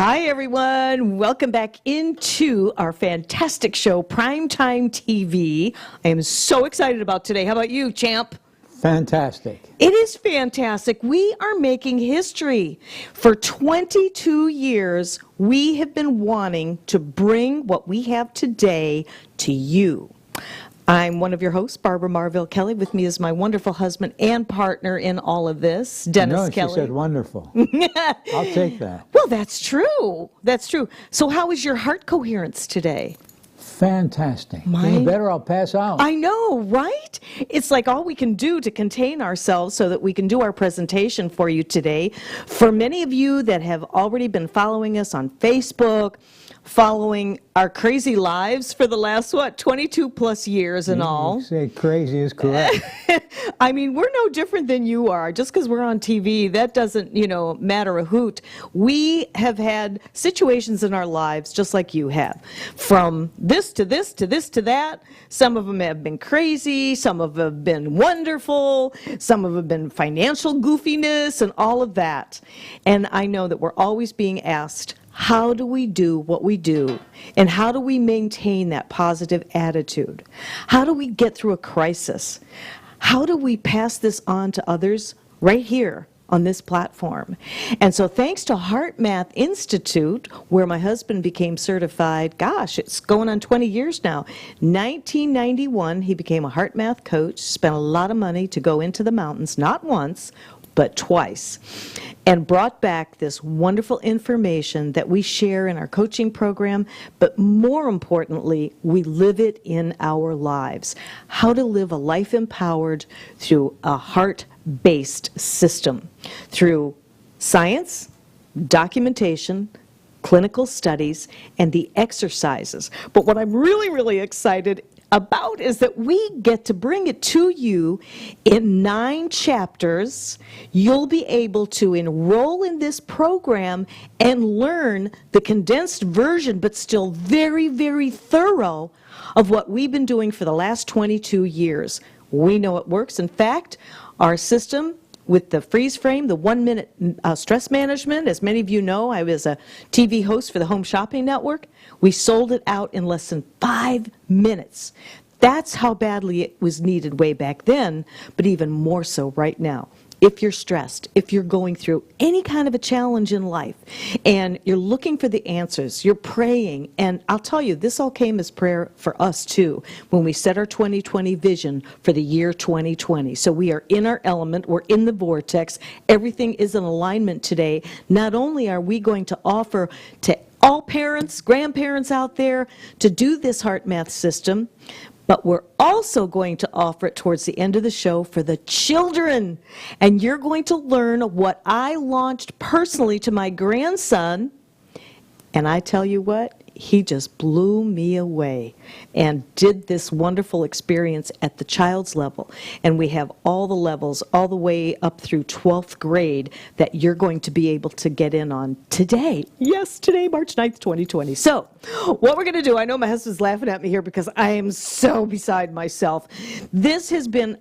Hi, everyone. Welcome back into our fantastic show, Primetime TV. I am so excited about today. How about you, champ? Fantastic. It is fantastic. We are making history. For 22 years, we have been wanting to bring what we have today to you. I'm one of your hosts, Barbara Marville Kelly. With me is my wonderful husband and partner in all of this, Dennis Kelly. She said wonderful. I'll take that. Well, that's true. That's true. So how is your heart coherence today? Fantastic. Any better, I'll pass out. I know, right? It's like all we can do to contain ourselves so that we can do our presentation for you today. For many of you that have already been following us on Facebook, following our crazy lives for the last, 22 plus years and all. You say crazy is correct. I mean, we're no different than you are. Just because we're on TV, that doesn't, matter a hoot. We have had situations in our lives just like you have. From this to this to this to that. Some of them have been crazy. Some of them have been wonderful. Some of them have been financial goofiness and all of that. And I know that we're always being asked, how do we do what we do? And how do we maintain that positive attitude? How do we get through a crisis? How do we pass this on to others right here on this platform? And so thanks to Heart Math Institute, where my husband became certified, gosh, it's going on 20 years now. 1991, he became a heart math coach, spent a lot of money to go into the mountains, not once, but twice, and brought back this wonderful information that we share in our coaching program, but more importantly, we live it in our lives. How to live a life empowered through a heart-based system, through science, documentation, clinical studies, and the exercises. But what I'm really, really excited about is that we get to bring it to you in 9 chapters. You'll be able to enroll in this program and learn the condensed version, but still very, very thorough, of what we've been doing for the last 22 years. We know it works. In fact, our system with the freeze frame, the 1-minute stress management, as many of you know, I was a TV host for the Home Shopping Network. We sold it out in less than 5 minutes. That's how badly it was needed way back then, but even more so right now. If you're stressed, if you're going through any kind of a challenge in life, and you're looking for the answers, you're praying, and I'll tell you, this all came as prayer for us too, when we set our 2020 vision for the year 2020. So we are in our element, we're in the vortex, everything is in alignment today. Not only are we going to offer to all parents, grandparents out there to do this heart math system, but we're also going to offer it towards the end of the show for the children. And you're going to learn what I launched personally to my grandson. And I tell you what, he just blew me away and did this wonderful experience at the child's level. And we have all the levels, all the way up through 12th grade, that you're going to be able to get in on today. Yes, today, March 9th, 2020. So what we're going to do, I know my husband's laughing at me here because I am so beside myself. This has been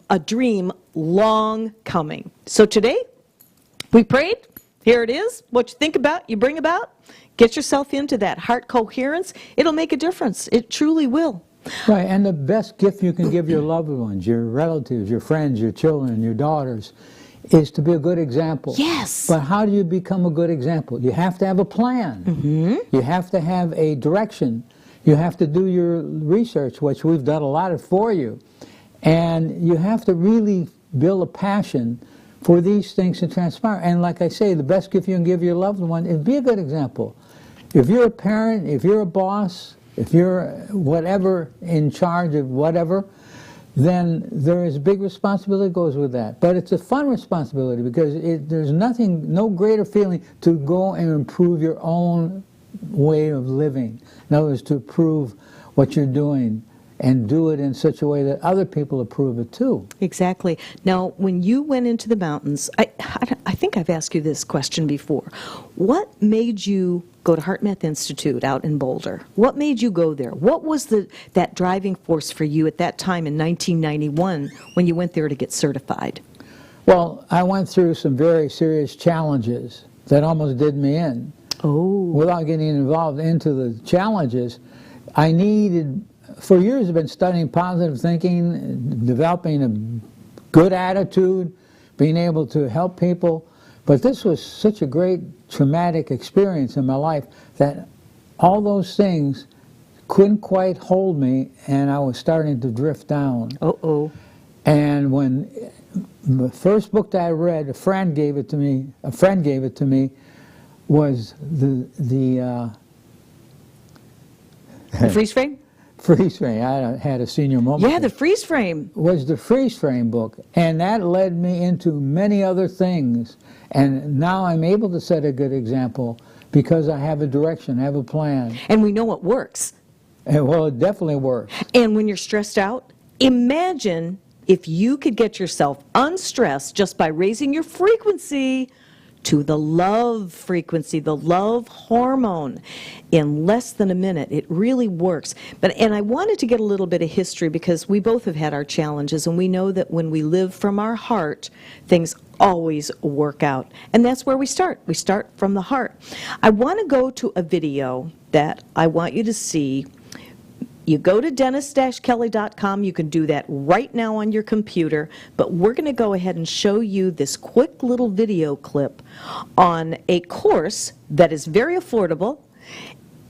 a dream long coming. So today, we prayed. Here it is. What you think about, you bring about. Get yourself into that heart coherence. It'll make a difference. It truly will. Right, and the best gift you can give your loved ones, your relatives, your friends, your children, your daughters, is to be a good example. Yes. But how do you become a good example? You have to have a plan. Mm-hmm. You have to have a direction. You have to do your research, which we've done a lot of for you. And you have to really build a passion for these things to transpire. And like I say, the best gift you can give your loved one is be a good example. If you're a parent, if you're a boss, if you're whatever in charge of whatever, then there is a big responsibility that goes with that. But it's a fun responsibility because there's no greater feeling to go and improve your own way of living. In other words, to improve what you're doing and do it in such a way that other people approve it too. Exactly. Now, when you went into the mountains, I think I've asked you this question before. What made you go to Heart Math Institute out in Boulder? What made you go there? What was that driving force for you at that time in 1991 when you went there to get certified? Well, I went through some very serious challenges that almost did me in. Without getting involved into the challenges, I needed, for years I've been studying positive thinking, developing a good attitude, being able to help people, but this was such a great traumatic experience in my life that all those things couldn't quite hold me, and I was starting to drift down. And when the first book that I read, a friend gave it to me, was the Freeze frame? freeze frame. I had a senior moment. Yeah, the freeze frame. Was the freeze frame book, and that led me into many other things. And now I'm able to set a good example because I have a direction, I have a plan. And we know it works. And, well, it definitely works. And when you're stressed out, imagine if you could get yourself unstressed just by raising your frequency to the love frequency, the love hormone, in less than a minute. It really works. And I wanted to get a little bit of history because we both have had our challenges, and we know that when we live from our heart, things always work out. And that's where we start. We start from the heart. I want to go to a video that I want you to see. You go to dennis-kelly.com. You can do that right now on your computer, but we're going to go ahead and show you this quick little video clip on a course that is very affordable,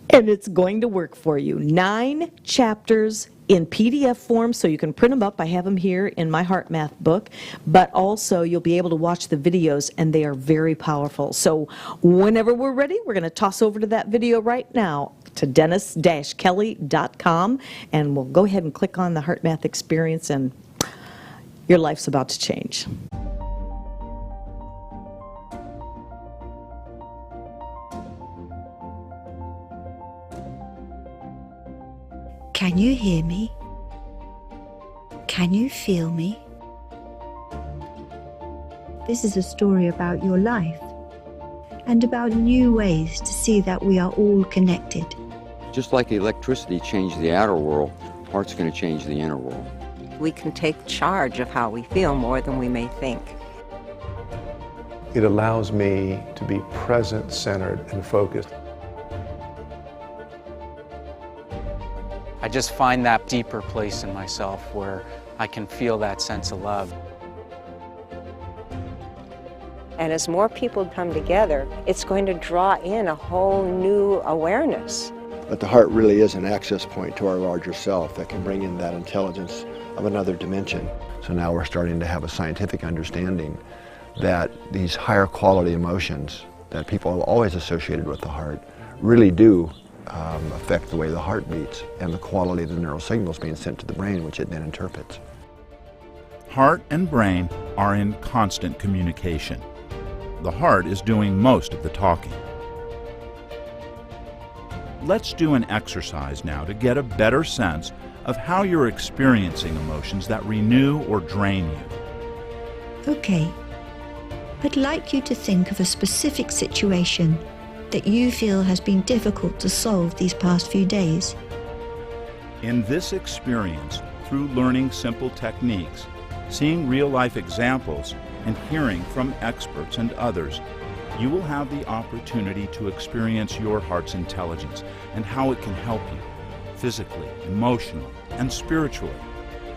and it's going to work for you. 9 chapters in PDF form, so you can print them up. I have them here in my Heart Math book, but also you'll be able to watch the videos, and they are very powerful. So whenever we're ready, we're going to toss over to that video right now, to dennis-kelly.com, and we'll go ahead and click on the Heart Math Experience, and your life's about to change. Can you hear me? Can you feel me? This is a story about your life and about new ways to see that we are all connected. Just like electricity changed the outer world, heart's going to change the inner world. We can take charge of how we feel more than we may think. It allows me to be present, centered, and focused. I just find that deeper place in myself where I can feel that sense of love. And as more people come together, it's going to draw in a whole new awareness. But the heart really is an access point to our larger self that can bring in that intelligence of another dimension. So now we're starting to have a scientific understanding that these higher quality emotions that people have always associated with the heart really do affect the way the heart beats and the quality of the neural signals being sent to the brain, which it then interprets. Heart and brain are in constant communication. The heart is doing most of the talking. Let's do an exercise now to get a better sense of how you're experiencing emotions that renew or drain you. Okay, I'd like you to think of a specific situation that you feel has been difficult to solve these past few days. In this experience, through learning simple techniques, seeing real-life examples, and hearing from experts and others, you will have the opportunity to experience your heart's intelligence and how it can help you, physically, emotionally, and spiritually.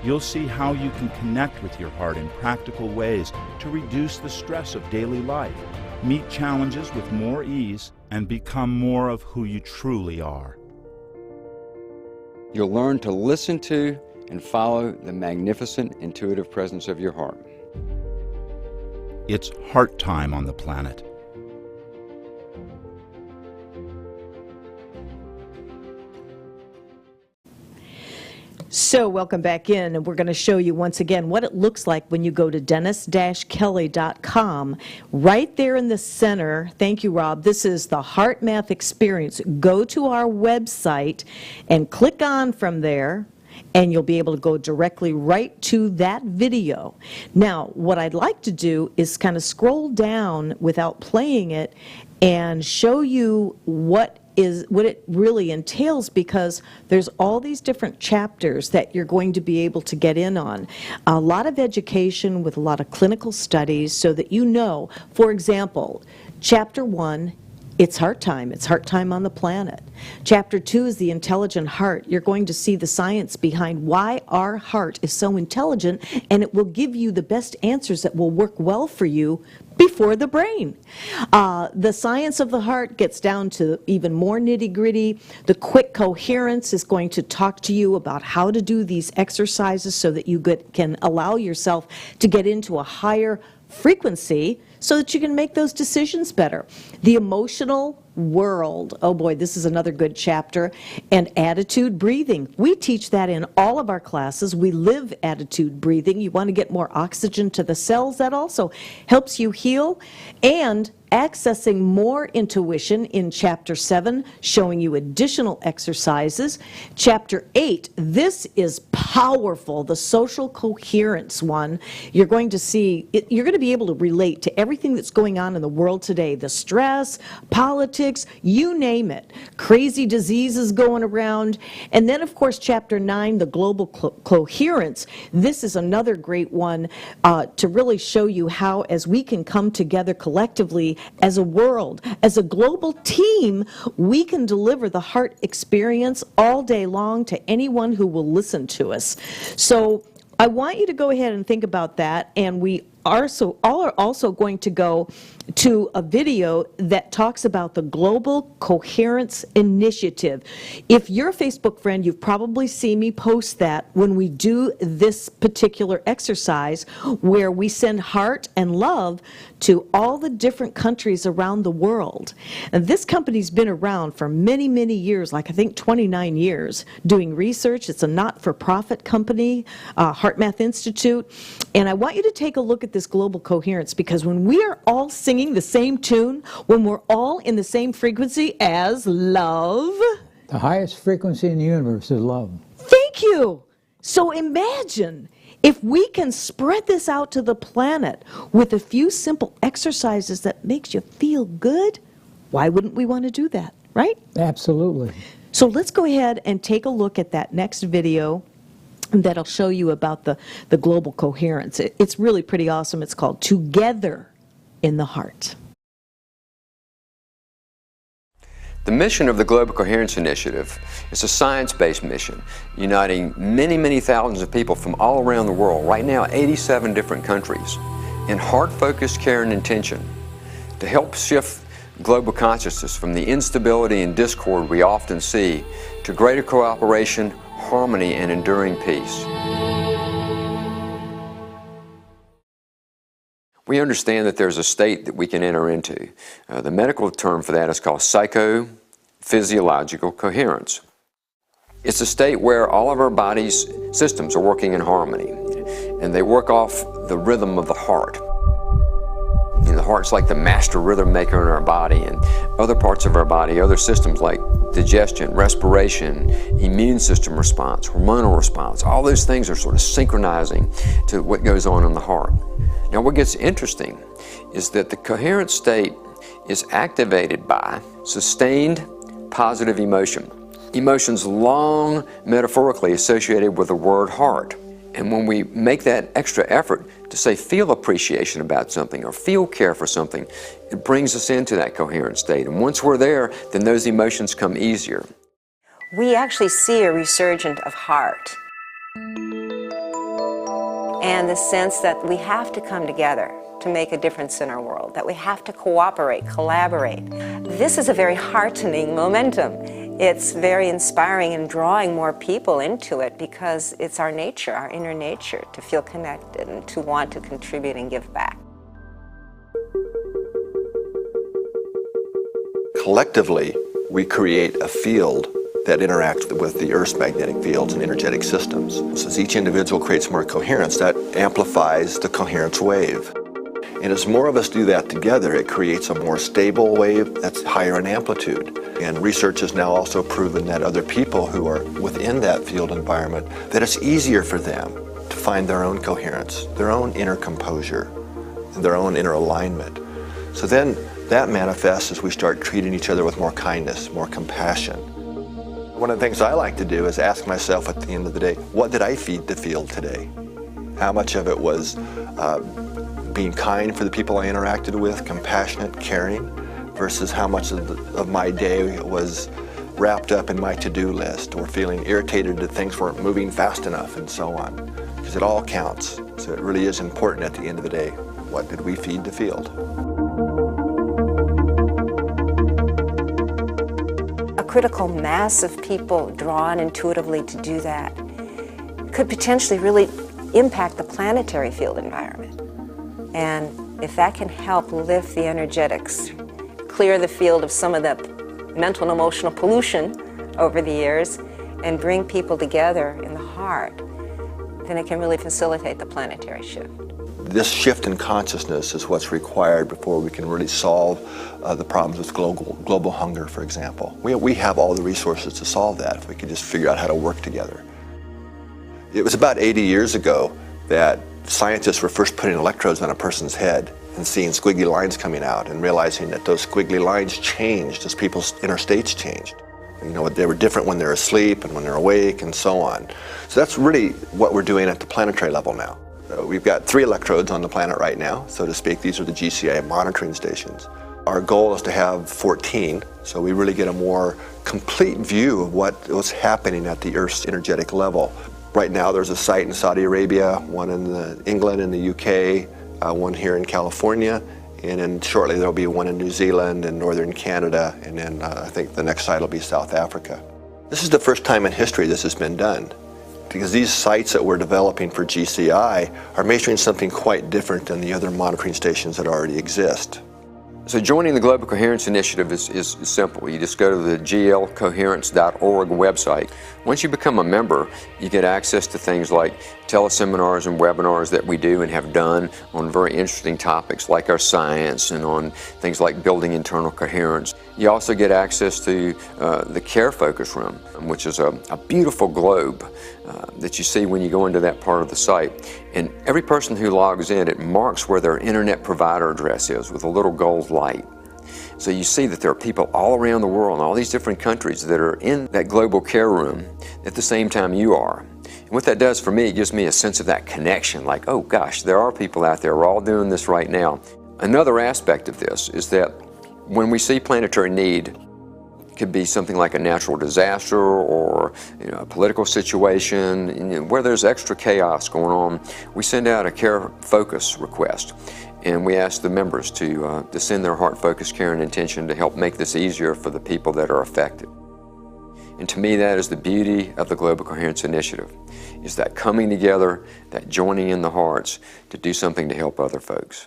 You'll see how you can connect with your heart in practical ways to reduce the stress of daily life, meet challenges with more ease, and become more of who you truly are. You'll learn to listen to and follow the magnificent intuitive presence of your heart. It's heart time on the planet. So welcome back in, and we're going to show you once again what it looks like when you go to dennis-kelly.com. Right there in the center, thank you, Rob, this is the Heart Math Experience. Go to our website and click on from there, and you'll be able to go directly right to that video. Now, what I'd like to do is kind of scroll down without playing it and show you what it really entails, because there's all these different chapters that you're going to be able to get in on. A lot of education with a lot of clinical studies so that you know, for example, chapter 1 It's heart time. It's heart time on the planet. Chapter 2 is the intelligent heart. You're going to see the science behind why our heart is so intelligent, and it will give you the best answers that will work well for you before the brain. The science of the heart gets down to even more nitty-gritty. The quick coherence is going to talk to you about how to do these exercises so that you can allow yourself to get into a higher frequency so that you can make those decisions better. The emotional world, oh boy, this is another good chapter, and attitude breathing. We teach that in all of our classes. We live attitude breathing. You want to get more oxygen to the cells. That also helps you heal. And accessing more intuition in Chapter 7, showing you additional exercises. Chapter 8, this is powerful, the social coherence one. You're going to see, you're going to be able to relate to everything that's going on in the world today, the stress, politics, you name it, crazy diseases going around. And then, of course, Chapter 9, the global coherence. This is another great one to really show you how, as we can come together collectively as a world, as a global team, we can deliver the heart experience all day long to anyone who will listen to us. So I want you to go ahead and think about that, and we are also going to go to a video that talks about the Global Coherence Initiative. If you're a Facebook friend, you've probably seen me post that when we do this particular exercise where we send heart and love to all the different countries around the world. And this company's been around for many, many years, like I think 29 years, doing research. It's a not-for-profit company, HeartMath Institute. And I want you to take a look at this global coherence, because when we are all singing the same tune, when we're all in the same frequency as love. The highest frequency in the universe is love. Thank you. So imagine if we can spread this out to the planet with a few simple exercises that makes you feel good. Why wouldn't we want to do that, right? Absolutely. So let's go ahead and take a look at that next video that'll show you about the global coherence. It's really pretty awesome. It's called Together in the Heart. The mission of the Global Coherence Initiative is a science-based mission uniting many, many thousands of people from all around the world, right now 87 different countries, in heart-focused care and intention to help shift global consciousness from the instability and discord we often see to greater cooperation, harmony, and enduring peace. We understand that there's a state that we can enter into. The medical term for that is called psychophysiological coherence. It's a state where all of our body's systems are working in harmony, and they work off the rhythm of the heart. You know, the heart's like the master rhythm maker in our body, and other parts of our body, other systems like digestion, respiration, immune system response, hormonal response, all those things are sort of synchronizing to what goes on in the heart. Now, what gets interesting is that the coherent state is activated by sustained positive emotion. Emotions long metaphorically associated with the word heart. And when we make that extra effort to say feel appreciation about something or feel care for something, it brings us into that coherent state. And once we're there, then those emotions come easier. We actually see a resurgence of heart, and the sense that we have to come together to make a difference in our world, that we have to cooperate, collaborate. This is a very heartening momentum. It's very inspiring and drawing more people into it because it's our nature, our inner nature, to feel connected and to want to contribute and give back. Collectively, we create a field that interacts with the Earth's magnetic fields and energetic systems. So as each individual creates more coherence, that amplifies the coherence wave. And as more of us do that together, it creates a more stable wave that's higher in amplitude. And research has now also proven that other people who are within that field environment, that it's easier for them to find their own coherence, their own inner composure, and their own inner alignment. So then that manifests as we start treating each other with more kindness, more compassion. One of the things I like to do is ask myself at the end of the day, what did I feed the field today? How much of it was being kind for the people I interacted with, compassionate, caring, versus how much of my day was wrapped up in my to-do list or feeling irritated that things weren't moving fast enough and so on. Because it all counts. So it really is important at the end of the day. What did we feed the field? A critical mass of people drawn intuitively to do that could potentially really impact the planetary field environment. And if that can help lift the energetics, clear the field of some of the mental and emotional pollution over the years, and bring people together in the heart, then it can really facilitate the planetary shift. This shift in consciousness is what's required before we can really solve the problems with global hunger, for example. We have all the resources to solve that if we could just figure out how to work together. It was about 80 years ago that scientists were first putting electrodes on a person's head and seeing squiggly lines coming out and realizing that those squiggly lines changed as people's inner states changed. You know, they were different when they're asleep and when they're awake and so on. So that's really what we're doing at the planetary level now. We've got 3 electrodes on the planet right now, so to speak. These are the GCI monitoring stations. Our goal is to have 14, so we really get a more complete view of what's happening at the Earth's energetic level. Right now there's a site in Saudi Arabia, one in England and the UK, one here in California, and then shortly there'll be one in New Zealand and northern Canada, and then I think the next site will be South Africa. This is the first time in history this has been done, because these sites that we're developing for GCI are measuring something quite different than the other monitoring stations that already exist. So joining the Global Coherence Initiative is simple. You just go to the glcoherence.org website. Once you become a member, you get access to things like teleseminars and webinars that we do and have done on very interesting topics like our science and on things like building internal coherence. You also get access to the Care Focus Room, which is a beautiful globe that you see when you go into that part of the site. And every person who logs in, it marks where their internet provider address is with a little gold light. So you see that there are people all around the world in all these different countries that are in that global care room at the same time you are. And what that does for me, it gives me a sense of that connection, like, oh gosh, there are people out there, we're all doing this right now. Another aspect of this is that when we see planetary need, it could be something like a natural disaster or a political situation where there's extra chaos going on, we send out a care focus request. And we ask the members to send their heart focus, care, and intention to help make this easier for the people that are affected. And to me, that is the beauty of the Global Coherence Initiative, is that coming together, that joining in the hearts to do something to help other folks.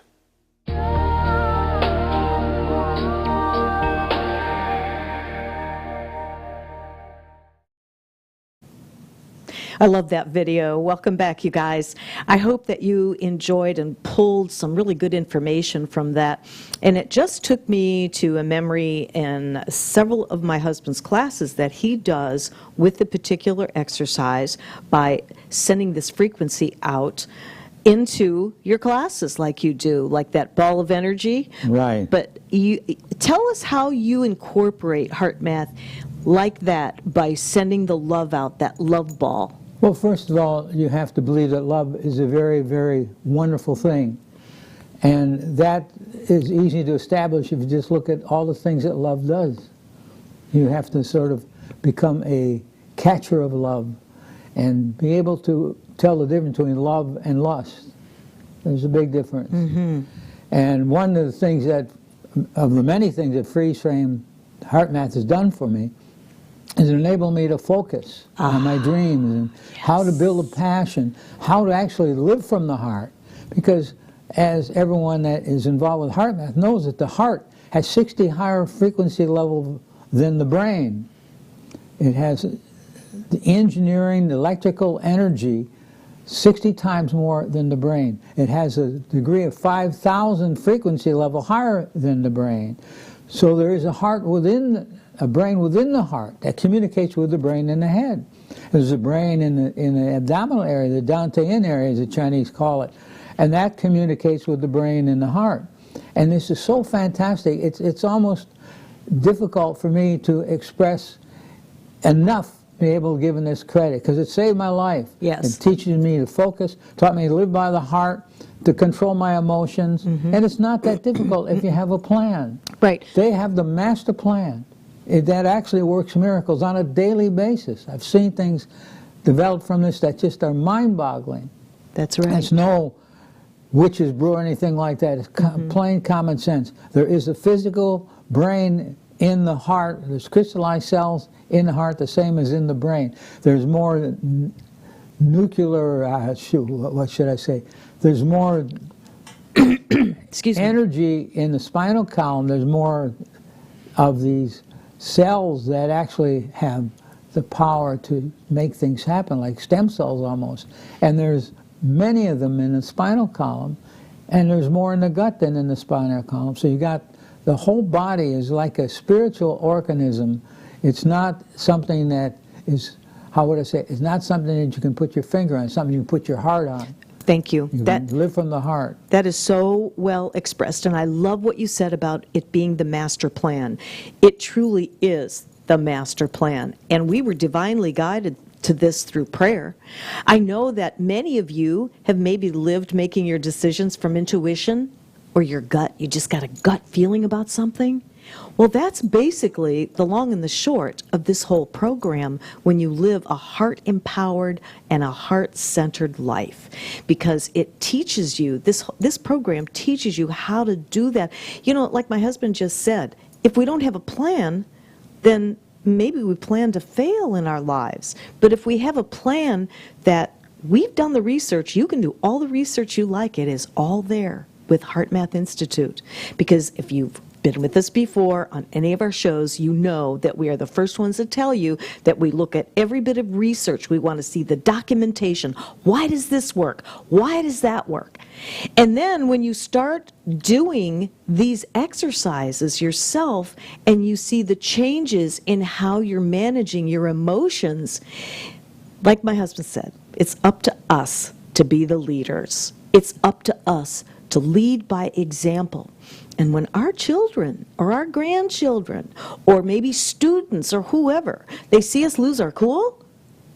I love that video. Welcome back, you guys. I hope that you enjoyed and pulled some really good information from that. And it just took me to a memory in several of my husband's classes that he does with the particular exercise by sending this frequency out into your classes like you do, like that ball of energy. Right. But tell us how you incorporate heart math like that by sending the love out, that love ball. Well, first of all, you have to believe that love is a very, very wonderful thing. And that is easy to establish if you just look at all the things that love does. You have to sort of become a catcher of love and be able to tell the difference between love and lust. There's a big difference. Mm-hmm. And one of the things of the many things that freeze frame heart math has done for me is enable me to focus on my dreams and how to build a passion, how to actually live from the heart. Because as everyone that is involved with heart math knows that the heart has 60 higher frequency level than the brain. It has the engineering, the electrical energy 60 times more than the brain. It has a degree of 5,000 frequency level higher than the brain. So there is a heart within a brain within the heart that communicates with the brain in the head. There's a brain in the abdominal area, the dantian area, as the Chinese call it, and that communicates with the brain in the heart. And this is so fantastic. It's almost difficult for me to express enough be able to give in this credit, because it saved my life. Yes. It teaches me to focus, taught me to live by the heart, to control my emotions, and it's not that difficult if you have a plan. Right. They have the master plan. That actually works miracles on a daily basis. I've seen things developed from this that just are mind-boggling. That's right. It's no witch's brew or anything like that. It's plain common sense. There is a physical brain in the heart. There's crystallized cells in the heart, the same as in the brain. There's more nuclear, what should I say? There's more energy in the spinal column. There's more of these cells that actually have the power to make things happen, like stem cells almost. And there's many of them in the spinal column, and there's more in the gut than in the spinal column. So you got the whole body is like a spiritual organism. It's not something that is, how would I say, it's not something that you can put your finger on, it's something you can put your heart on. Thank you. You live from the heart. That is so well expressed, and I love what you said about it being the master plan. It truly is the master plan, and we were divinely guided to this through prayer. I know that many of you have maybe lived making your decisions from intuition or your gut. You just got a gut feeling about something. Well, that's basically the long and the short of this whole program when you live a heart-empowered and a heart-centered life, because it teaches you, this program teaches you how to do that. You know, like my husband just said, if we don't have a plan, then maybe we plan to fail in our lives. But if we have a plan that we've done the research, you can do all the research you like, it is all there with HeartMath Institute. Because if you've been with us before on any of our shows, you know that we are the first ones to tell you that we look at every bit of research. We want to see the documentation. Why does this work? Why does that work? And then when you start doing these exercises yourself and you see the changes in how you're managing your emotions, like my husband said, it's up to us to be the leaders. It's up to us to lead by example. And when our children or our grandchildren or maybe students or whoever, they see us lose our cool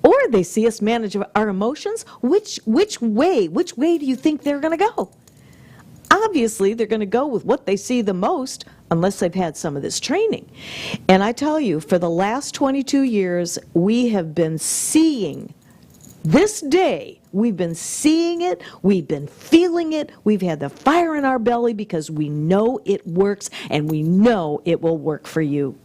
or they see us manage our emotions, which way do you think they're going to go? Obviously, they're going to go with what they see the most, unless they've had some of this training. And I tell you, for the last 22 years, we have been seeing this day. We've been seeing it, we've been feeling it, we've had the fire in our belly because we know it works and we know it will work for you.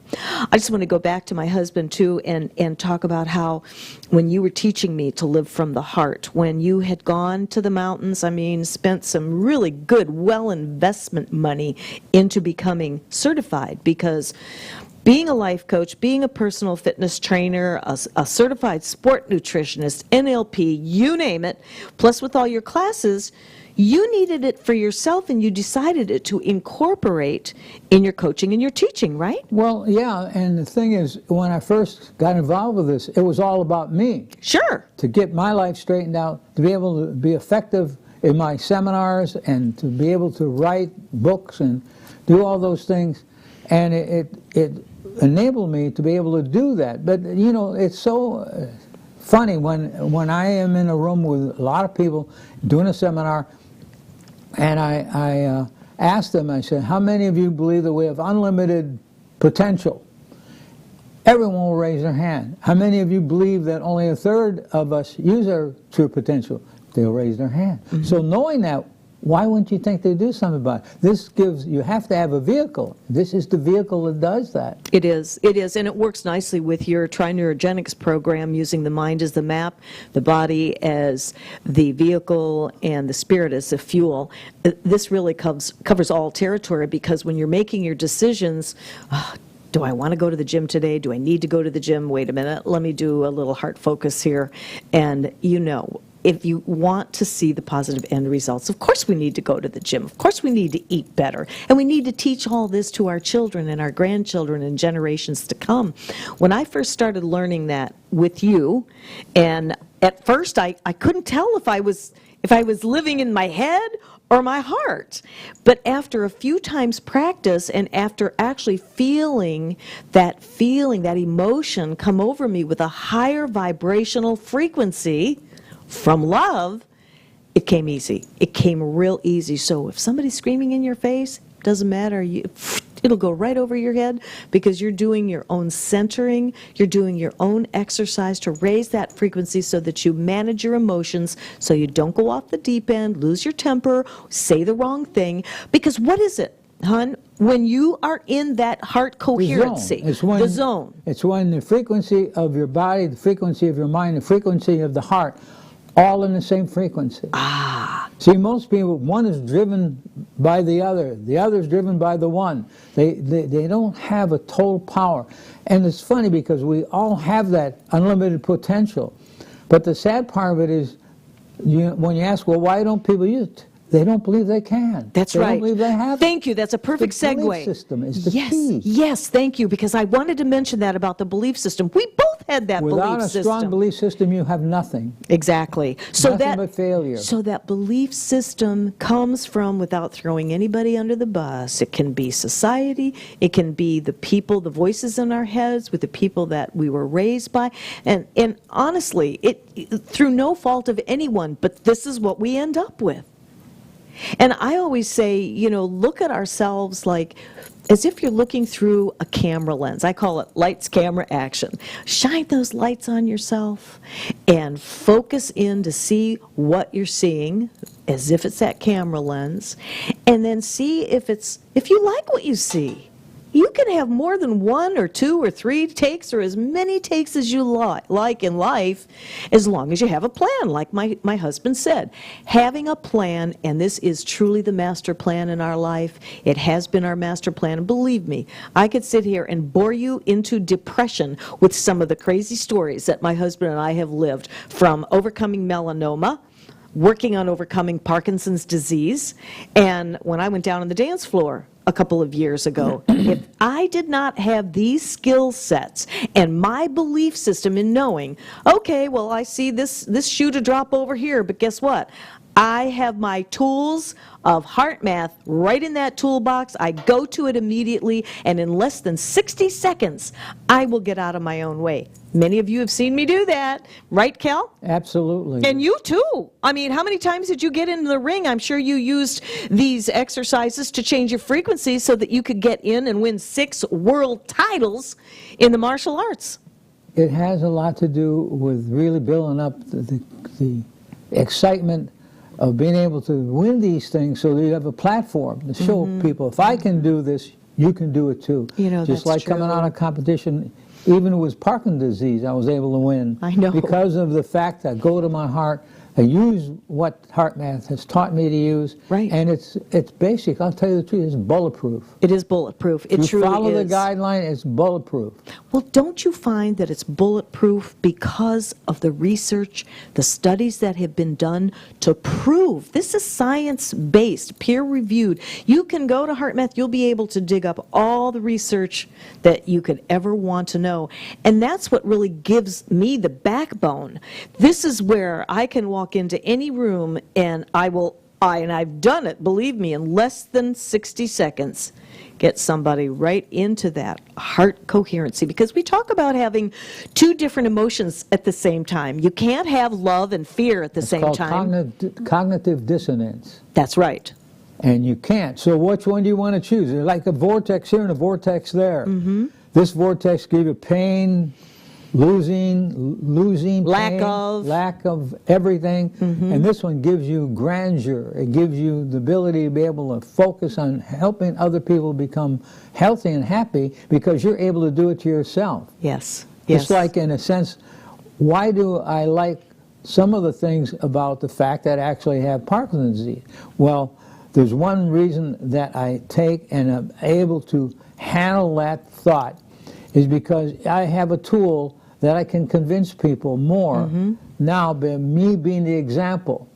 I just want to go back to my husband too and talk about how when you were teaching me to live from the heart, when you had gone to the mountains, I mean, spent some really good, well investment money into becoming certified, because being a life coach, being a personal fitness trainer, a certified sport nutritionist, NLP, you name it, plus with all your classes, you needed it for yourself and you decided it to incorporate in your coaching and your teaching, right? Well, yeah, and the thing is, when I first got involved with this, it was all about me. Sure. To get my life straightened out, to be able to be effective in my seminars and to be able to write books and do all those things. And it enabled me to be able to do that. But, you know, it's so funny when I am in a room with a lot of people doing a seminar, and I ask them, I said, how many of you believe that we have unlimited potential? Everyone will raise their hand. How many of you believe that only a third of us use our true potential? They'll raise their hand. Mm-hmm. So knowing that, why wouldn't you think they do something about it? This gives, you have to have a vehicle. This is the vehicle that does that. It is, and it works nicely with your Trineurogenics program, using the mind as the map, the body as the vehicle, and the spirit as the fuel. This really covers all territory, because when you're making your decisions, do I want to go to the gym today? Do I need to go to the gym? Wait a minute, let me do a little heart focus here. And you know, if you want to see the positive end results, of course we need to go to the gym. Of course we need to eat better. And we need to teach all this to our children and our grandchildren and generations to come. When I first started learning that with you, and at first I couldn't tell if I was living in my head or my heart. But after a few times practice, and after actually feeling that emotion come over me with a higher vibrational frequency from love, it came easy. It came real easy. So if somebody's screaming in your face, doesn't matter. it'll go right over your head because you're doing your own centering, you're doing your own exercise to raise that frequency so that you manage your emotions, so you don't go off the deep end, lose your temper, say the wrong thing. Because what is it, hon? When you are in that heart coherency, the zone. It's when the frequency of your body, the frequency of your mind, the frequency of the heart, all in the same frequency. Ah. See, most people, one is driven by the other is driven by the one. They don't have a total power. And it's funny because we all have that unlimited potential. But the sad part of it is, when you ask, well, why don't people use it? They don't believe they can. That's right. They don't believe they have it. Thank you. That's a perfect segue. The belief system is the yes, key. Yes, thank you, because I wanted to mention that about the belief system. We both had that belief system. Without a strong belief system, you have nothing. Exactly. So nothing but failure. So that belief system comes from, without throwing anybody under the bus, it can be society, it can be the people, the voices in our heads with the people that we were raised by. And honestly, through no fault of anyone, but this is what we end up with. And I always say, look at ourselves like as if you're looking through a camera lens. I call it lights, camera, action. Shine those lights on yourself and focus in to see what you're seeing as if it's that camera lens, and then see if you like what you see. You can have more than 1 or 2 or 3 takes, or as many takes as you like in life, as long as you have a plan, like my husband said. Having a plan, and this is truly the master plan in our life. It has been our master plan, and believe me, I could sit here and bore you into depression with some of the crazy stories that my husband and I have lived, from overcoming melanoma, working on overcoming Parkinson's disease, and when I went down on the dance floor a couple of years ago, if I did not have these skill sets and my belief system in knowing, okay, well, I see this shoe to drop over here, but guess what? I have my tools of heart math right in that toolbox. I go to it immediately, and in less than 60 seconds, I will get out of my own way. Many of you have seen me do that, right, Cal? Absolutely. And you too. I mean, how many times did you get into the ring? I'm sure you used these exercises to change your frequency so that you could get in and win 6 world titles in the martial arts. It has a lot to do with really building up the excitement of being able to win these things, so that you have a platform to show people, if I can do this, you can do it too. Just that's like true. Coming out of competition, even with Parkinson's disease, I was able to win. I know. Because of the fact that I go to my heart, I use what heart math has taught me to use. Right. And it's basic. I'll tell you the truth, it's bulletproof. It is bulletproof. It truly is. You follow the guideline, it's bulletproof. Well, don't you find that it's bulletproof because of the research, the studies that have been done to prove this is science-based, peer-reviewed. You can go to HeartMath, you'll be able to dig up all the research that you could ever want to know. And that's what really gives me the backbone. This is where I can walk into any room and and I've done it, believe me, in less than 60 seconds, get somebody right into that heart coherency. Because we talk about having 2 different emotions at the same time. You can't have love and fear at the same time. It's called cognitive dissonance. That's right. And you can't. So which one do you want to choose? They're like a vortex here and a vortex there. This vortex gives you pain, losing lack pain, of everything, and this one gives you grandeur. It gives you the ability to be able to focus on helping other people become healthy and happy because you're able to do it to yourself. Yes. It's like, in a sense, why do I like some of the things about the fact that I actually have Parkinson's disease? Well, there's one reason that I take and am able to handle that thought is because I have a tool that I can convince people more now by me being the example.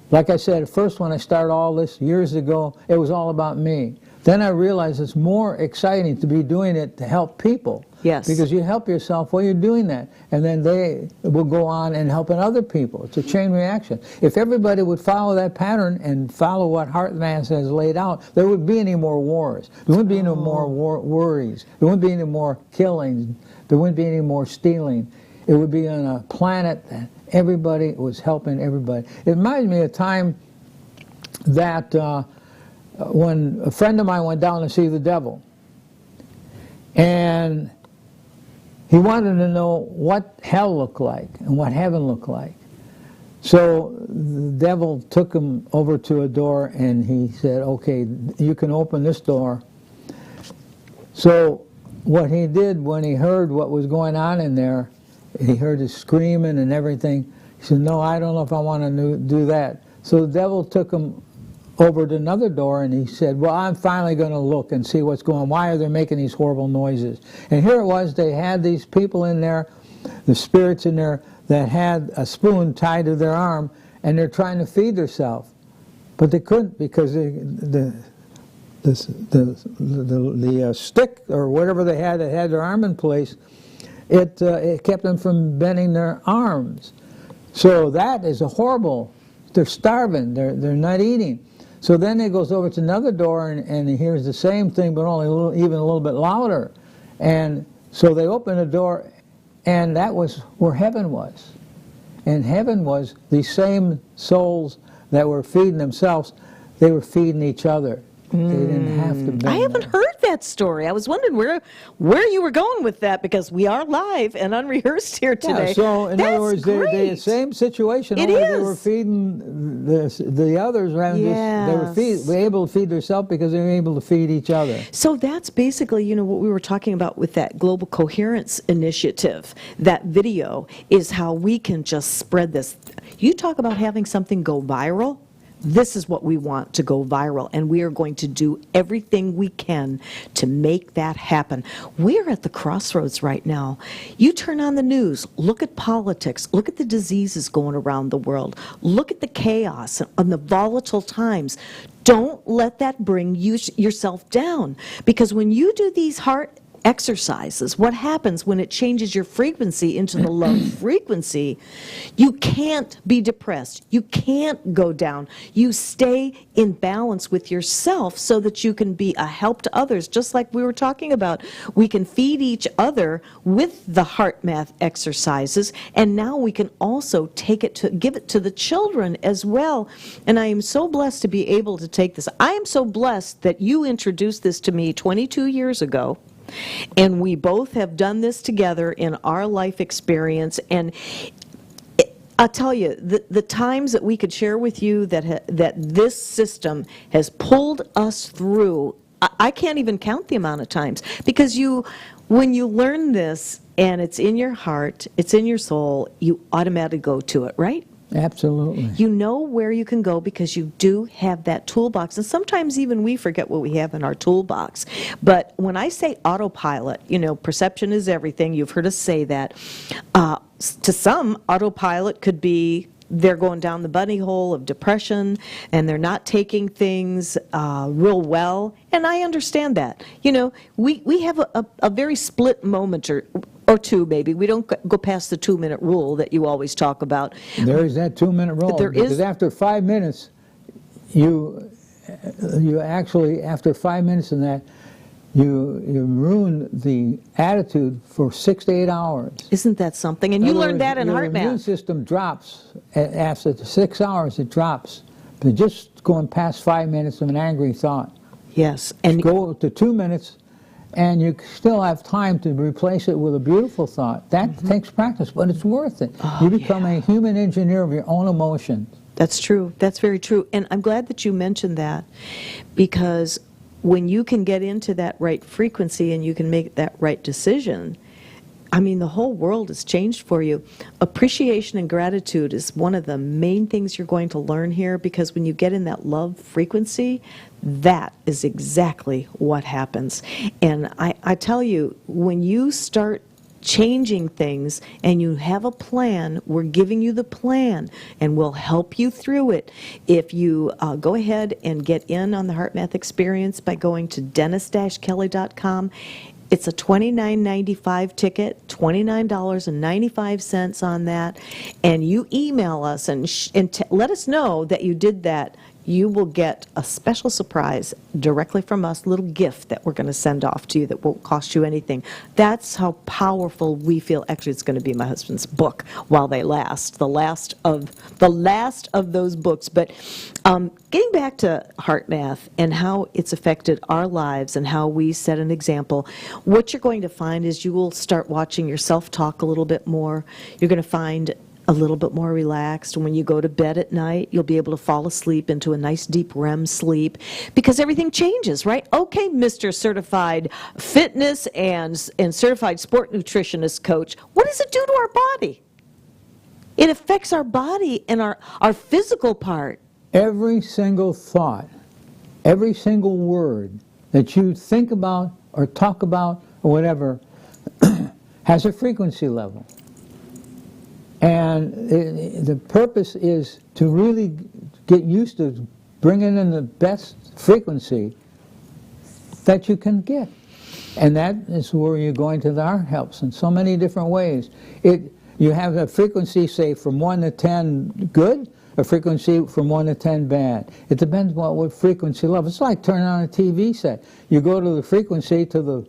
Like I said, first when I started all this years ago, it was all about me. Then I realized it's more exciting to be doing it to help people. Yes. Because you help yourself while you're doing that, and then they will go on and helping other people. It's a chain reaction. If everybody would follow that pattern and follow what HeartMath has laid out, there wouldn't be any more wars. There wouldn't be any more worries. There wouldn't be any more killings. There wouldn't be any more stealing. It would be on a planet that everybody was helping everybody. It reminds me of a time that when a friend of mine went down to see the devil, And he wanted to know what hell looked like and what heaven looked like. So the devil took him over to a door and he said, okay, you can open this door. So what he did when he heard what was going on in there, he heard his screaming and everything, he said, no, I don't know if I want to do that. So the devil took him over to another door and he said, well, I'm finally going to look and see what's going on. Why are they making these horrible noises? And here it was, they had these people in there, the spirits in there, that had a spoon tied to their arm, and they're trying to feed themselves. But they couldn't because the stick or whatever they had that had their arm in place, it kept them from bending their arms. So that is a horrible, they're starving, they're not eating. So then he goes over to another door and he hears the same thing but only even a little bit louder. And so they open the door, and that was where heaven was. And heaven was the same souls that were feeding themselves, they were feeding each other. They didn't have to bend I haven't them. heard that story. I was wondering where you were going with that, because we are live and unrehearsed here today. Yeah, so in other words, they the same situation, It only they is. were feeding the others rather than they were able to feed themselves because they were able to feed each other. So that's basically, you know, what we were talking about with that Global Coherence initiative. That video is how we can just spread this. You talk about having something go viral. This is what we want to go viral, and we are going to do everything we can to make that happen. We're at the crossroads right now. You turn on the news, look at politics, look at the diseases going around the world, look at the chaos and the volatile times. Don't let that bring yourself down, because when you do these heart exercises, what happens when it changes your frequency into the love frequency, you can't be depressed. You can't go down. You stay in balance with yourself so that you can be a help to others, just like we were talking about. We can feed each other with the heart math exercises, and now we can also give it to the children as well. And I am so blessed to be able to take this. I am so blessed that you introduced this to me 22 years ago. And we both have done this together in our life experience. And I'll tell you, the times that we could share with you that this system has pulled us through, I can't even count the amount of times. Because when you learn this and it's in your heart, it's in your soul, you automatically go to it, right? Absolutely. You know where you can go because you do have that toolbox. And sometimes even we forget what we have in our toolbox. But when I say autopilot, you know, perception is everything. You've heard us say that. To some, autopilot could be they're going down the bunny hole of depression and they're not taking things real well. And I understand that. You know, we have a very split moment or two, maybe. We don't go past the 2-minute rule that you always talk about. There is that 2-minute rule. Because after 5 minutes, you actually, after 5 minutes in that, you ruin the attitude for 6 to 8 hours. Isn't that something? And you learned that in your heart math. immune system drops. After 6 hours, it drops. But just going past 5 minutes of an angry thought. Yes. And go to 2 minutes, and you still have time to replace it with a beautiful thought. That takes practice, but it's worth it. You become a human engineer of your own emotions. That's true. That's very true. And I'm glad that you mentioned that, because when you can get into that right frequency and you can make that right decision, I mean, the whole world has changed for you. Appreciation and gratitude is one of the main things you're going to learn here, because when you get in that love frequency, that is exactly what happens. And I tell you, when you start changing things and you have a plan, we're giving you the plan and we'll help you through it. If you go ahead and get in on the Heart Math experience by going to dennis-kelly.com, it's a $29.95 ticket, $29.95 on that, and you email us and let us know that you did that. you will get a special surprise directly from us, little gift that we're going to send off to you that won't cost you anything. That's how powerful we feel. Actually, it's going to be my husband's book, While They Last, the last of those books. But getting back to heart math and how it's affected our lives and how we set an example, what you're going to find is you will start watching yourself talk a little bit more. You're going to find a little bit more relaxed. When you go to bed at night, you'll be able to fall asleep into a nice deep REM sleep because everything changes, right? Okay, Mr. Certified Fitness and Certified Sport Nutritionist Coach, what does it do to our body? It affects our body and our physical part. Every single thought, every single word that you think about or talk about or whatever has a frequency level. And the purpose is to really get used to bringing in the best frequency that you can get. And that is where you're going to the heart helps in so many different ways. You have a frequency, say, from 1 to 10 good, a frequency from 1 to 10 bad. It depends on what frequency level. It's like turning on a TV set. You go to the frequency to the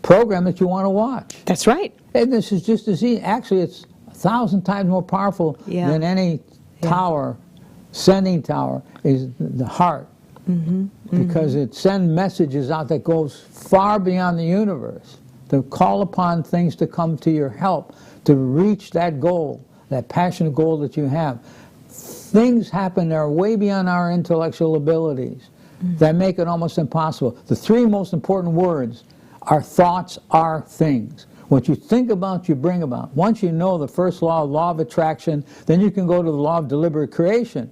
program that you want to watch. That's right. And this is just as easy. Actually, it's 1,000 times more powerful than any tower, sending tower, is the heart. Because it sends messages out that goes far beyond the universe, to call upon things to come to your help, to reach that goal, that passionate goal that you have. Things happen that are way beyond our intellectual abilities that make it almost impossible. The three most important words are thoughts are things. What you think about, you bring about. Once you know the first law of attraction, then you can go to the law of deliberate creation,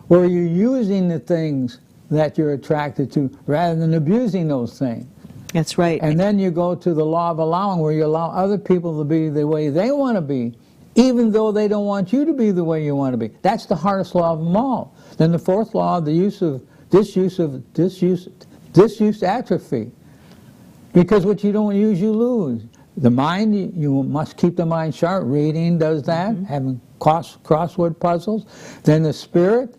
where you're using the things that you're attracted to rather than abusing those things. That's right. And then you go to the law of allowing, where you allow other people to be the way they want to be, even though they don't want you to be the way you want to be. That's the hardest law of them all. Then the fourth law, the disuse atrophy. Because what you don't use, you lose. The mind, you must keep the mind sharp. Reading does that, having crossword puzzles. Then the spirit,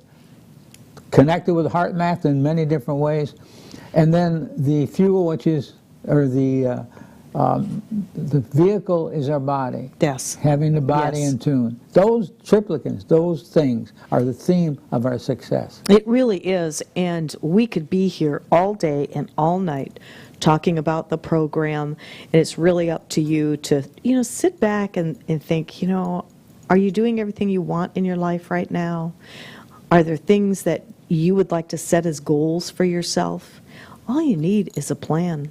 connected with heart math in many different ways. And then the fuel, which is, or the vehicle is our body. Yes. Having the body in tune. Those triplicates, those things are the theme of our success. It really is, and we could be here all day and all night talking about the program, and it's really up to you to, sit back and think, are you doing everything you want in your life right now? Are there things that you would like to set as goals for yourself? All you need is a plan,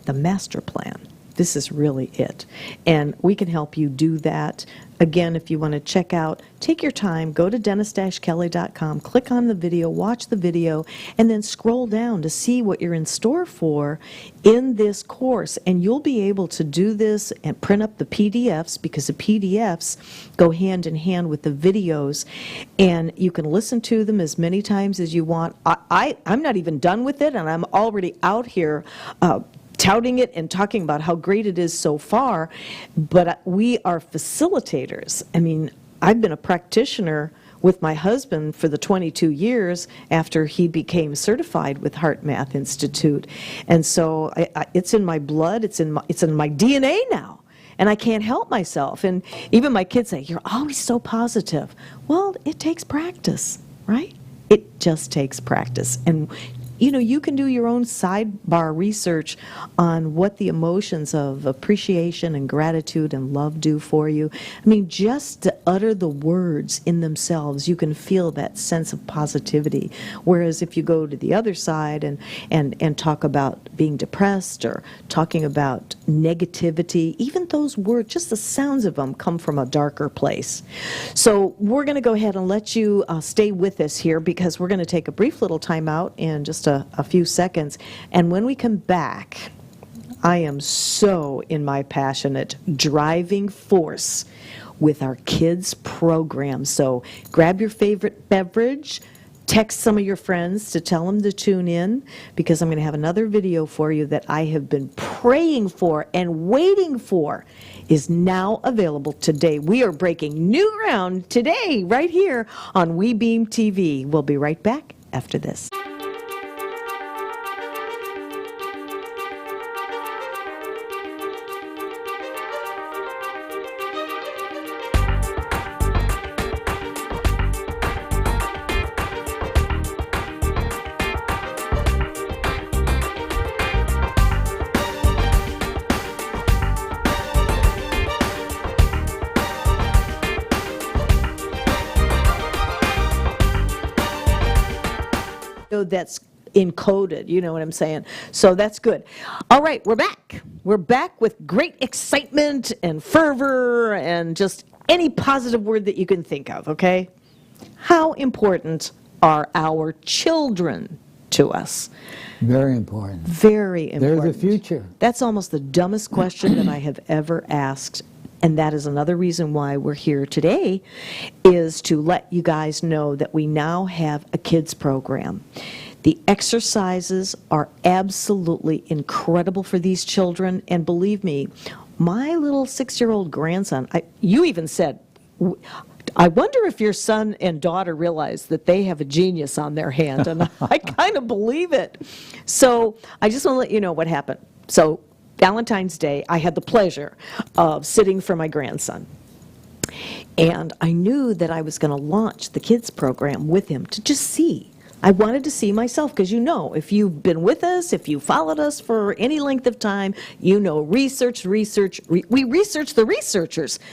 the master plan. This is really it. And we can help you do that. Again, if you want to check out, take your time, go to dennis-kelly.com, click on the video, watch the video, and then scroll down to see what you're in store for in this course. And you'll be able to do this and print up the PDFs, because the PDFs go hand in hand with the videos, and you can listen to them as many times as you want. I'm not even done with it, and I'm already out here touting it and talking about how great it is so far, but we are facilitators. I mean, I've been a practitioner with my husband for the 22 years after he became certified with Heart Math Institute, and so it's in my blood, it's in my DNA now, and I can't help myself. And even my kids say, "You're always so positive." Well, it takes practice, right? It just takes practice. And you can do your own sidebar research on what the emotions of appreciation and gratitude and love do for you. I mean, just to utter the words in themselves, you can feel that sense of positivity. Whereas if you go to the other side and talk about being depressed or talking about negativity, even those words, just the sounds of them come from a darker place. So we're going to go ahead and let you stay with us here, because we're going to take a brief little time out in just a few seconds. And when we come back, I am so in my passionate driving force with our kids program. So grab your favorite beverage, text some of your friends to tell them to tune in, because I'm going to have another video for you that I have been praying for and waiting for is now available today. We are breaking new ground today right here on WeBeam TV. We'll be right back after this. That's encoded, you know what I'm saying? So that's good. All right, we're back. We're back with great excitement and fervor and just any positive word that you can think of, okay? How important are our children to us? Very important. Very important. They're the future. That's almost the dumbest question that I have ever asked. And that is another reason why we're here today, is to let you guys know that we now have a kids program. The exercises are absolutely incredible for these children. And believe me, my little 6-year-old grandson, you even said, I wonder if your son and daughter realize that they have a genius on their hand. And I kind of believe it. So I just want to let you know what happened. So Valentine's Day, I had the pleasure of sitting for my grandson. And I knew that I was going to launch the kids program with him to just see. I wanted to see myself, because you know, if you've been with us, if you followed us for any length of time, you know, we research the researchers.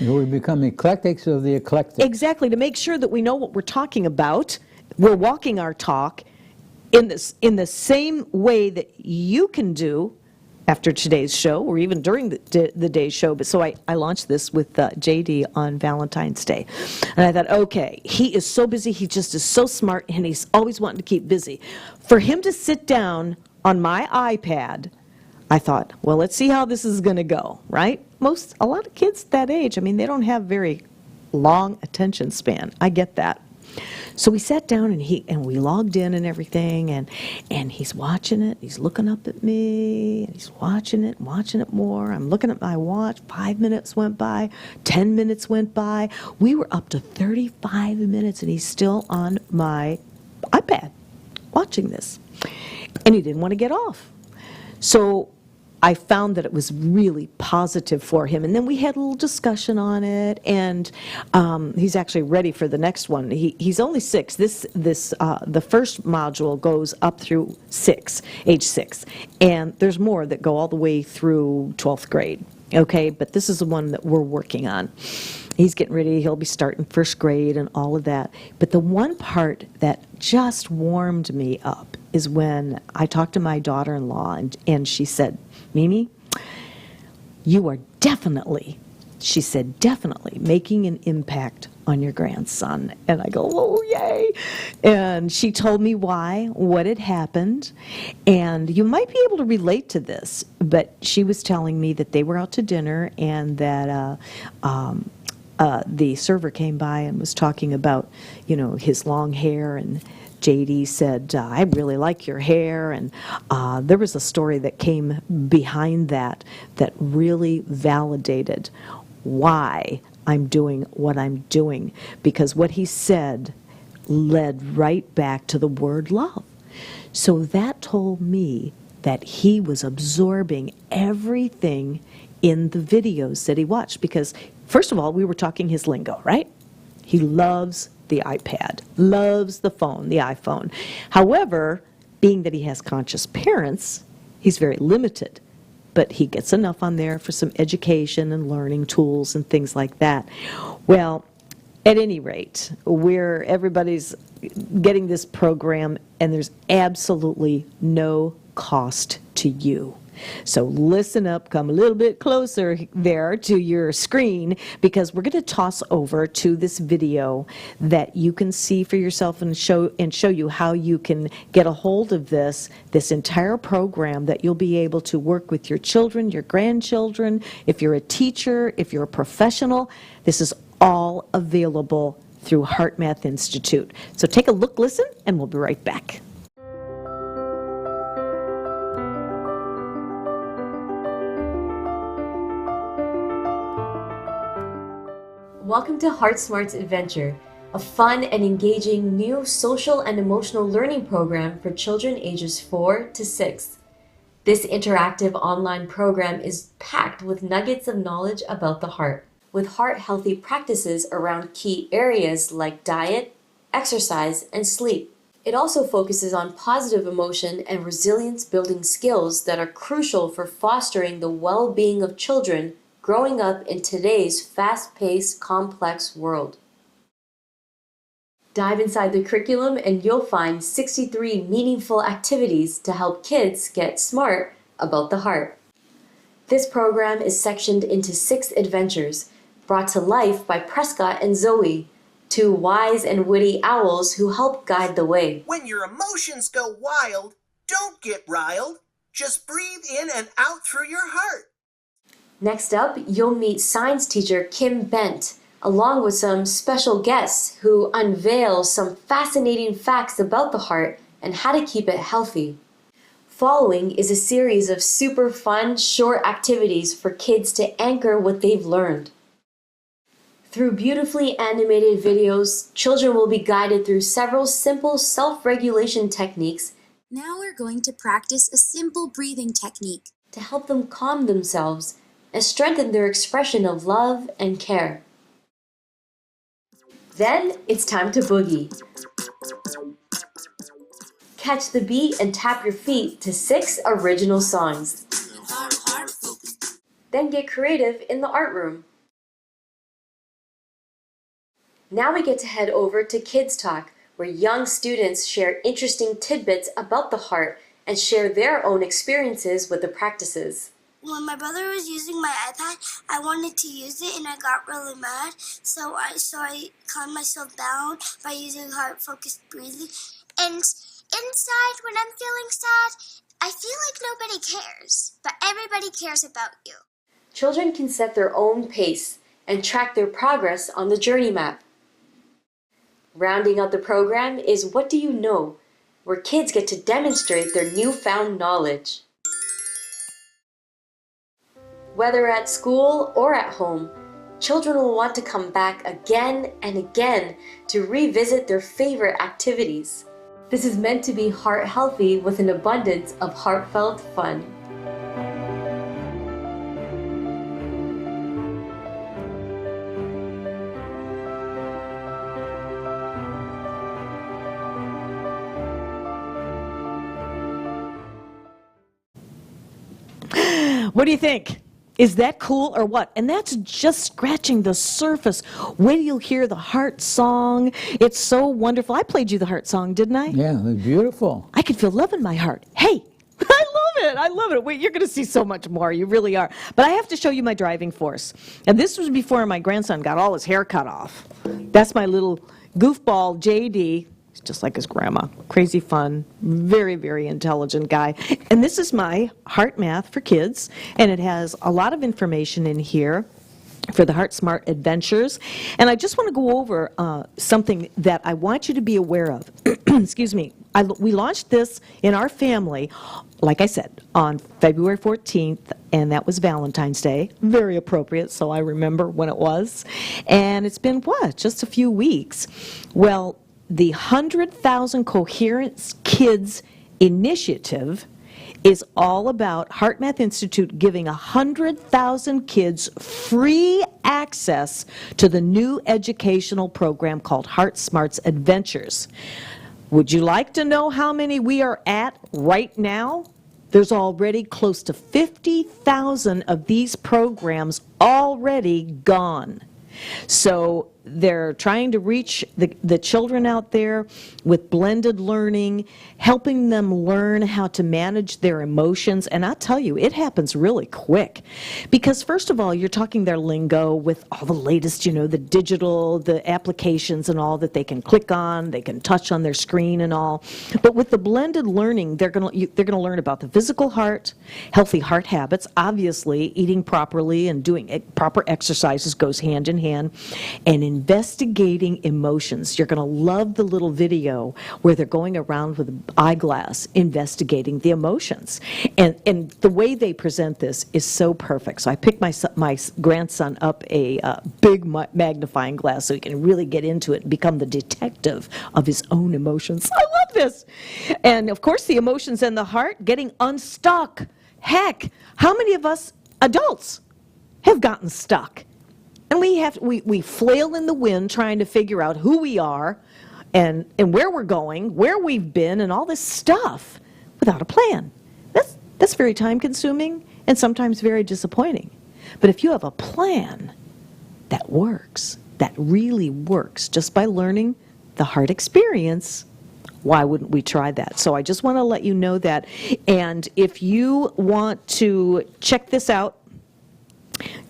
We become eclectics of the eclectic. Exactly, to make sure that we know what we're talking about. We're walking our talk in the same way that you can do after today's show, or even during the day's show. But so I launched this with JD on Valentine's Day. And I thought, okay, he is so busy, he just is so smart, and he's always wanting to keep busy. For him to sit down on my iPad, I thought, well, let's see how this is going to go, right? A lot of kids that age, I mean, they don't have very long attention span. I get that. So we sat down and we logged in and everything, and he's watching it. He's looking up at me, and he's watching it more. I'm looking at my watch. 5 minutes went by, 10 minutes went by. We were up to 35 minutes, and he's still on my iPad watching this. And he didn't want to get off. So I found that it was really positive for him. And then we had a little discussion on it, and he's actually ready for the next one. He's only 6. The first module goes up through age 6. And there's more that go all the way through 12th grade. Okay, but this is the one that we're working on. He's getting ready, he'll be starting first grade and all of that. But the one part that just warmed me up is when I talked to my daughter-in-law, and she said, Mimi, you are definitely, she said, definitely making an impact on your grandson. And I go, oh, yay. And she told me what had happened. And you might be able to relate to this, but she was telling me that they were out to dinner, and that the server came by and was talking about, you know, his long hair, and JD said, I really like your hair, and there was a story that came behind that really validated why I'm doing what I'm doing, because what he said led right back to the word love. So that told me that he was absorbing everything in the videos that he watched, because first of all, we were talking his lingo, right? He loves the iPad, loves the phone, the iPhone. However, being that he has conscious parents, he's very limited. But he gets enough on there for some education and learning tools and things like that. Well, at any rate, everybody's getting this program, and there's absolutely no cost to you. So listen up, come a little bit closer there to your screen, because we're going to toss over to this video that you can see for yourself and show you how you can get a hold of this entire program, that you'll be able to work with your children, your grandchildren. If you're a teacher, if you're a professional, this is all available through HeartMath Institute. So take a look, listen, and we'll be right back. Welcome to HeartSmart's adventure. a fun and engaging new social and emotional learning program for children ages 4 to 6. This interactive online program is packed with nuggets of knowledge about the heart, with heart-healthy practices around key areas like diet, exercise, and sleep. It also focuses on positive emotion and resilience-building skills that are crucial for fostering the well-being of children growing up in today's fast-paced, complex world. Dive inside the curriculum and you'll find 63 meaningful activities to help kids get smart about the heart. This program is sectioned into 6 adventures, brought to life by Prescott and Zoe, 2 wise and witty owls who help guide the way. When your emotions go wild, don't get riled. Just breathe in and out through your heart. Next up, you'll meet science teacher Kim Bent, along with some special guests who unveil some fascinating facts about the heart and how to keep it healthy. Following is a series of super fun, short activities for kids to anchor what they've learned. Through beautifully animated videos, children will be guided through several simple self-regulation techniques. Now we're going to practice a simple breathing technique to help them calm themselves and strengthen their expression of love and care. Then it's time to boogie. Catch the beat and tap your feet to 6 original songs. Then get creative in the art room. Now we get to head over to Kids Talk, where young students share interesting tidbits about the heart and share their own experiences with the practices. When my brother was using my iPad, I wanted to use it and I got really mad. So I calmed myself down by using heart-focused breathing. And inside, when I'm feeling sad, I feel like nobody cares, but everybody cares about you. Children can set their own pace and track their progress on the journey map. Rounding out the program is What Do You Know?, where kids get to demonstrate their newfound knowledge. Whether at school or at home, children will want to come back again and again to revisit their favorite activities. This is meant to be heart healthy with an abundance of heartfelt fun. What do you think? Is that cool or what? And that's just scratching the surface. Wait till you'll hear the heart song. It's so wonderful. I played you the heart song, didn't I? Yeah, it was beautiful. I could feel love in my heart. Hey, I love it. I love it. Wait, you're going to see so much more. You really are. But I have to show you my driving force. And this was before my grandson got all his hair cut off. That's my little goofball, JD. Just like his grandma. Crazy fun, very, very intelligent guy. And this is my Heart Math for Kids, and it has a lot of information in here for the Heart Smart Adventures. And I just want to go over something that I want you to be aware of. Excuse me. We launched this in our family, like I said, on February 14th, and that was Valentine's Day. Very appropriate, so I remember when it was. And it's been, just a few weeks. Well, the 100,000 Coherence Kids Initiative is all about Heart Math Institute giving 100,000 kids free access to the new educational program called Heart Smarts Adventures. Would you like to know how many we are at right now? There's already close to 50,000 of these programs already gone. So they're trying to reach the children out there with blended learning, helping them learn how to manage their emotions. And I'll tell you, it happens really quick. Because first of all, you're talking their lingo with all the latest, the digital, the applications and all that they can click on, they can touch on their screen and all. But with the blended learning, they're going to learn about the physical heart, healthy heart habits. Obviously, eating properly and doing proper exercises goes hand in hand. And investigating emotions. You're going to love the little video where they're going around with an eyeglass investigating the emotions. And the way they present this is so perfect. So I picked my grandson up a big magnifying glass so he can really get into it and become the detective of his own emotions. I love this. And of course, the emotions and the heart getting unstuck. Heck, how many of us adults have gotten stuck? And we flail in the wind trying to figure out who we are and where we're going, where we've been, and all this stuff without a plan. That's very time consuming and sometimes very disappointing. But if you have a plan that works, that really works, just by learning the heart experience, why wouldn't we try that? So I just want to let you know that. And if you want to check this out,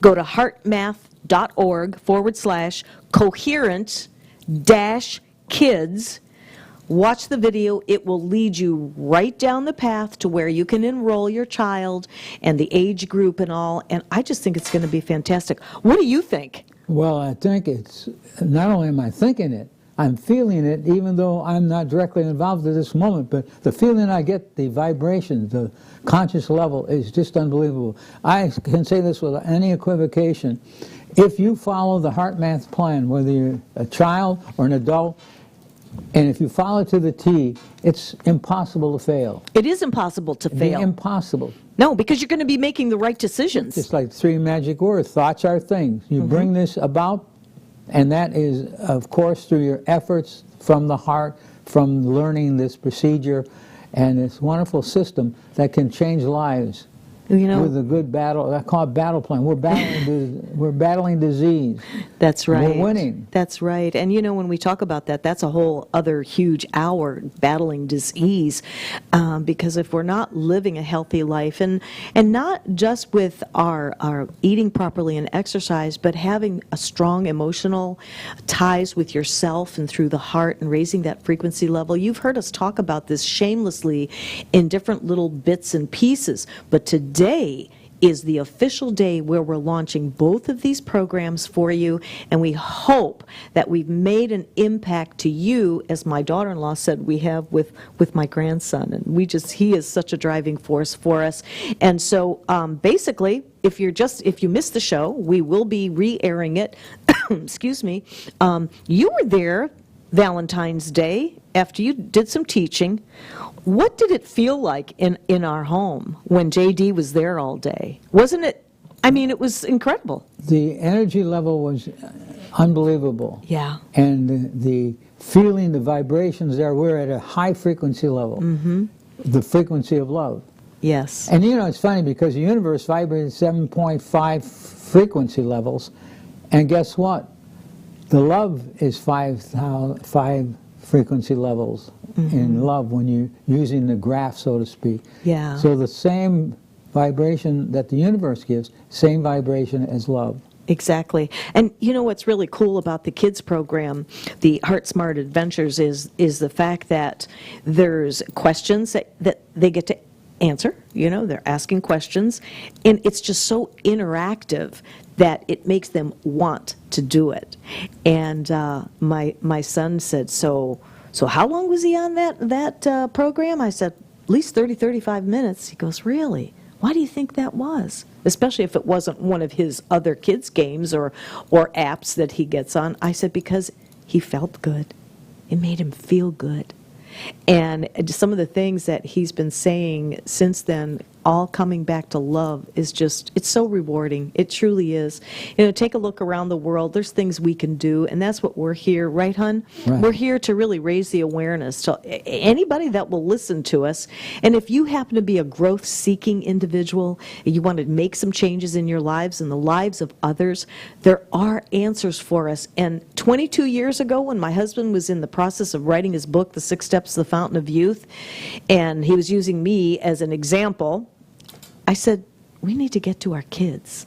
go to heartmath.org/coherent-kids. Watch the video. It will lead you right down the path to where you can enroll your child and the age group and all. And I just think it's going to be fantastic. What do you think? Well, I think it's, not only am I thinking it, I'm feeling it, even though I'm not directly involved at this moment, but the feeling I get, the vibration, the conscious level is just unbelievable. I can say this without any equivocation. If you follow the Heart Math plan, whether you're a child or an adult, and if you follow it to the T, it's impossible to fail. It is impossible to fail. Impossible. No, because you're going to be making the right decisions. Just like 3 magic words, thoughts are things. You bring this about, and that is, of course, through your efforts from the heart, from learning this procedure and this wonderful system that can change lives. You know, with a good battle, I call it battle plan. We're battling disease. That's right. We're winning. That's right. And you know, when we talk about that, that's a whole other huge hour, battling disease, because if we're not living a healthy life, and not just with our eating properly and exercise, but having a strong emotional ties with yourself and through the heart and raising that frequency level. You've heard us talk about this shamelessly in different little bits and pieces, but today is the official day where we're launching both of these programs for you, and we hope that we've made an impact to you, as my daughter-in-law said we have with my grandson, and he is such a driving force for us. And so basically, if you missed the show, we will be re-airing it. Excuse me. You were there Valentine's Day after you did some teaching. What did it feel like in our home when JD was there all day? Wasn't it? I mean, it was incredible. The energy level was unbelievable. Yeah. And the feeling, the vibrations there, we're at a high frequency level. The frequency of love. Yes. And you know, it's funny because the universe vibrates 7.5 frequency levels. And guess what? The love is 5 frequency levels in love when you're using the graph, so to speak. Yeah. So the same vibration that the universe gives, same vibration as love. Exactly. And you know what's really cool about the kids program, the Heart Smart Adventures, is the fact that there's questions that they get to answer. You know, they're asking questions, and it's just so interactive that it makes them want to do it. And my son said, so how long was he on that program? I said, at least 35 minutes. He goes, really? Why do you think that was? Especially if it wasn't one of his other kids' games or apps that he gets on. I said, because he felt good. It made him feel good. And some of the things that he's been saying since then, all coming back to love, is just, it's so rewarding. It truly is. You know, take a look around the world. There's things we can do, and that's what we're here, right, hon? Right. We're here to really raise the awareness to anybody that will listen to us. And if you happen to be a growth-seeking individual, you want to make some changes in your lives and the lives of others, there are answers for us. And 22 years ago, when my husband was in the process of writing his book, The 6 Steps to the Fountain of Youth, and he was using me as an example, I said, we need to get to our kids.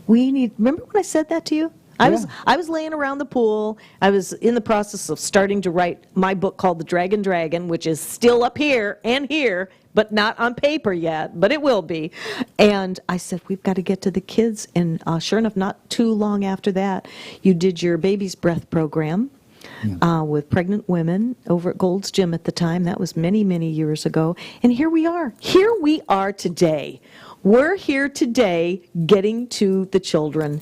Remember when I said that to you? I was laying around the pool. I was in the process of starting to write my book called The Dragon, which is still up here and here, but not on paper yet, but it will be. And I said, we've got to get to the kids. And sure enough, not too long after that, you did your baby's breath program. With pregnant women over at Gold's Gym at the time. That was many, many years ago. And here we are. Here we are today. We're here today getting to the children.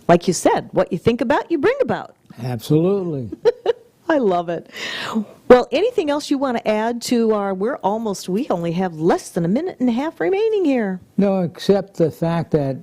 Like you said, what you think about, you bring about. Absolutely. I love it. Well, anything else you want to add to our, we only have less than a minute and a half remaining here. No, except the fact that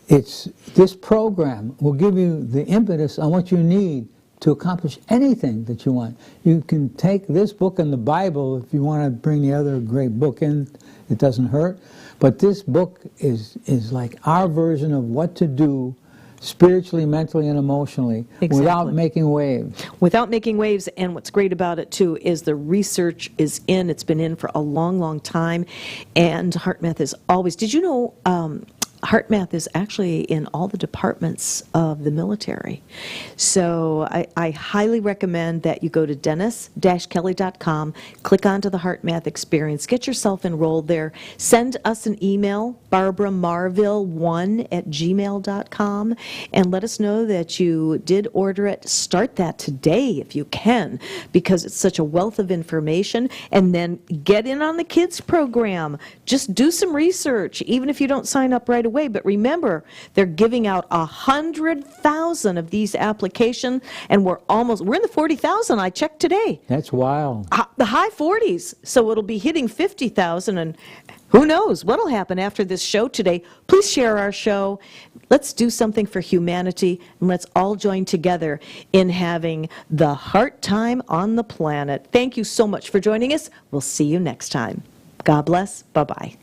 this program will give you the impetus on what you need to accomplish anything that you want. You can take this book and the Bible, if you want to bring the other great book in, it doesn't hurt. But this book is like our version of what to do spiritually, mentally, and emotionally without making waves. Without making waves, and what's great about it, too, is the research is in. It's been in for a long, long time, and HeartMath is always... Did you know HeartMath is actually in all the departments of the military? So I highly recommend that you go to dennis-kelly.com, click onto the HeartMath experience, get yourself enrolled there, send us an email, barbaramarville1@gmail.com, and let us know that you did order it. Start that today if you can, because it's such a wealth of information. And then get in on the kids program. Just do some research, even if you don't sign up right away. But remember, they're giving out 100,000 of these applications, and we're in the 40,000. I checked today. That's wild. The high 40s. So it'll be hitting 50,000, and who knows what'll happen after this show today. Please share our show. Let's do something for humanity, and let's all join together in having the heart time on the planet. Thank you so much for joining us. We'll see you next time. God bless. Bye-bye.